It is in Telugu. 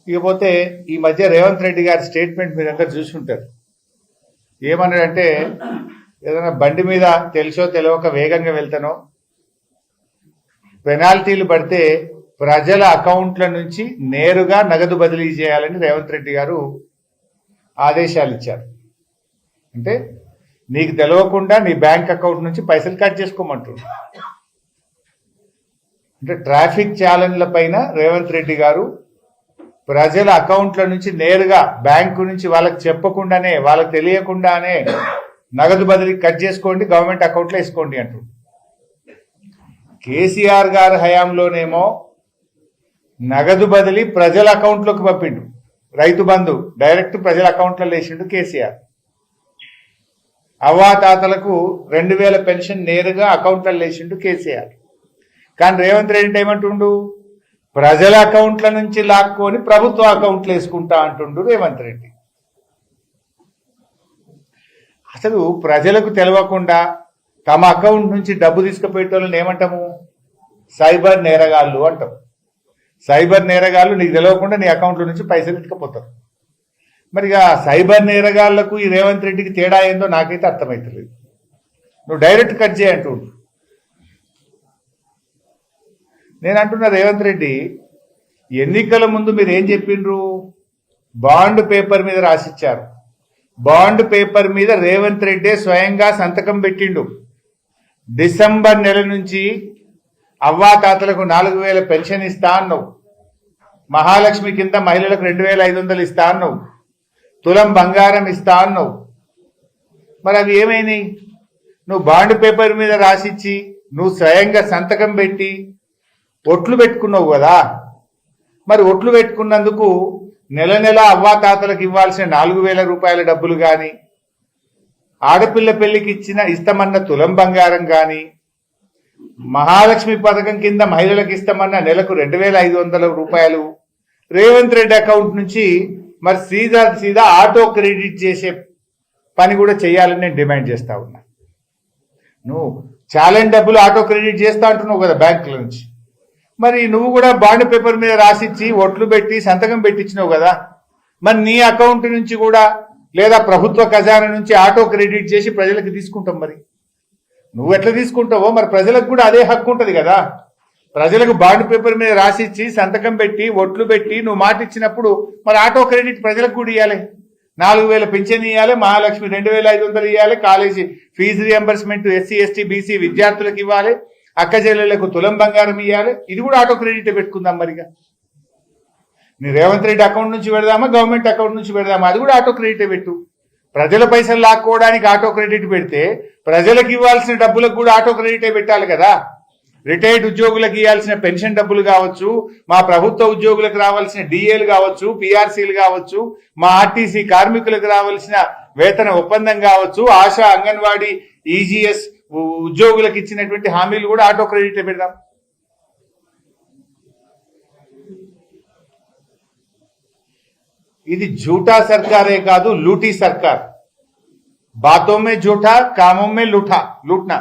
ఇకపోతే ఈ మధ్య రేవంత్ రెడ్డి గారి స్టేట్మెంట్ మీరంతా చూసుంటారు. ఏమన్నాడంటే, ఏదైనా బండి మీద తెలుసో తెలియక వేగంగా వెళ్తానో పెనాల్టీలు పడితే ప్రజల అకౌంట్ల నుంచి నేరుగా నగదు బదిలీ చేయాలని రేవంత్ రెడ్డి గారు ఆదేశాలు ఇచ్చారు. అంటే నీకు తెలియకుండా నీ బ్యాంక్ అకౌంట్ నుంచి పైసలు కట్ చేసుకోమంటున్నారు. అంటే ట్రాఫిక్ ఛాలెంజ్ల పైన రేవంత్ రెడ్డి గారు ప్రజల అకౌంట్ల నుంచి నేరుగా బ్యాంకు నుంచి వాళ్ళకి చెప్పకుండానే, వాళ్ళకి తెలియకుండానే నగదు బదిలీ కట్ చేసుకోండి, గవర్నమెంట్ అకౌంట్లో వేసుకోండి అంటున్నారు. కేసీఆర్ గారి హయాంలోనేమో నగదు బదిలీ ప్రజల అకౌంట్లోకి పంపిండు. రైతు బంధు డైరెక్ట్ ప్రజల అకౌంట్లో వేసిండు కేసీఆర్. అవ్వాతాతలకు 2000 పెన్షన్ నేరుగా అకౌంట్లో వేసిండు కేసీఆర్. కానీ రేవంత్ రెడ్డి ఏమంటుండు, ప్రజల అకౌంట్ల నుంచి లాక్కొని ప్రభుత్వ అకౌంట్లు వేసుకుంటా అంటుండు రేవంత్ రెడ్డి. అసలు ప్రజలకు తెలియకుండా తమ అకౌంట్ నుంచి డబ్బు తీసుకుపోయేటోళ్ళని ఏమంటాము? సైబర్ నేరగాళ్ళు అంటాం. సైబర్ నేరగాళ్ళు నీకు తెలియకుండా నీ అకౌంట్ల నుంచి పైసలు ఎత్తుకపోతారు. మరి సైబర్ నేరగాళ్లకు ఈ రేవంత్ రెడ్డికి తేడా ఏందో నాకైతే అర్థమవుతలేదు. నువ్వు డైరెక్ట్ కట్ చేయంటుండు. నేను అంటున్నా, రేవంత్ రెడ్డి ఎన్నికల ముందు మీరు ఏం చెప్పిండ్రు? బాండ్ పేపర్ మీద రాసిచ్చారు. బాండ్ పేపర్ మీద రేవంత్ రెడ్డి స్వయంగా సంతకం పెట్టిండు. డిసెంబర్ నెల నుంచి అవ్వాతాతలకు 4000 పెన్షన్ ఇస్తా అన్నావు. మహాలక్ష్మి కింద మహిళలకు 2500 ఇస్తా అన్నావు. తులం బంగారం ఇస్తా అన్నావు. మరి అవి ఏమైనాయి? నువ్వు బాండ్ పేపర్ మీద రాసిచ్చి నువ్వు స్వయంగా సంతకం పెట్టి ఒట్లు పెట్టుకున్నావు కదా. మరి ఒట్లు పెట్టుకున్నందుకు నెల నెల అవ్వాతాతలకు ఇవ్వాల్సిన 4000 రూపాయల డబ్బులు కానీ, ఆడపిల్ల పెళ్లికి ఇస్తామన్న తులం బంగారం కానీ, మహాలక్ష్మి పథకం కింద మహిళలకు ఇస్తామన్న నెలకు 2500 రూపాయలు రేవంత్ రెడ్డి అకౌంట్ నుంచి మరి సీదా ఆటో క్రెడిట్ చేసే పని కూడా చేయాలని నేను డిమాండ్ చేస్తా ఉన్నా. నువ్వు ఛాలెంజ్ డబ్బులు ఆటో క్రెడిట్ చేస్తా అంటున్నావు కదా బ్యాంకుల నుంచి. మరి నువ్వు కూడా బాండ్ పేపర్ మీద రాసిచ్చి ఒట్లు పెట్టి సంతకం పెట్టించినావు కదా. మరి నీ అకౌంట్ నుంచి కూడా లేదా ప్రభుత్వ ఖజానా నుంచి ఆటో క్రెడిట్ చేసి ప్రజలకు తీసుకుంటాం. మరి నువ్వు ఎట్లా తీసుకుంటావో మరి ప్రజలకు కూడా అదే హక్కు ఉంటుంది కదా. ప్రజలకు బాండ్ పేపర్ మీద రాసిచ్చి సంతకం పెట్టి ఒట్లు పెట్టి నువ్వు మాట ఇచ్చినప్పుడు మరి ఆటో క్రెడిట్ ప్రజలకు కూడా ఇవ్వాలి. 4000 పింఛన్ ఇవ్వాలి, మహాలక్ష్మి 2500 ఇవ్వాలి, college fee reimbursement SC ST BC విద్యార్థులకు ఇవ్వాలి, అక్క చెల్లెళ్లకు తులం బంగారం ఇవ్వాలి. ఇది కూడా ఆటో క్రెడిట్ పెట్టుకుందాం. మరిగా నీ రేవంత్ రెడ్డి అకౌంట్ నుంచి పెడదామా, గవర్నమెంట్ అకౌంట్ నుంచి పెడదామా, అది కూడా ఆటో క్రెడిట్ పెట్టు. ప్రజల పైసలు లాక్కోవడానికి ఆటో క్రెడిట్ పెడితే ప్రజలకు ఇవ్వాల్సిన డబ్బులకు కూడా ఆటో క్రెడిటే పెట్టాలి కదా. రిటైర్డ్ ఉద్యోగులకు ఇవ్వాల్సిన పెన్షన్ డబ్బులు కావచ్చు, మా ప్రభుత్వ ఉద్యోగులకు రావాల్సిన డిఏలు కావచ్చు, పిఆర్సీలు కావచ్చు, మా ఆర్టీసీ కార్మికులకు రావాల్సిన వేతన ఒప్పందం కావచ్చు, ఆశా అంగన్వాడీ ఈజీఎస్ ఉద్యోగులకు ఇచ్చినటువంటి హామీలు కూడా ఆటో క్రెడిట్ పెడదాం. ఇది झूठा సర్కారే కాదు, లూటీ సర్కార్. బాతో మే झूठा, కామో మే లూటనా.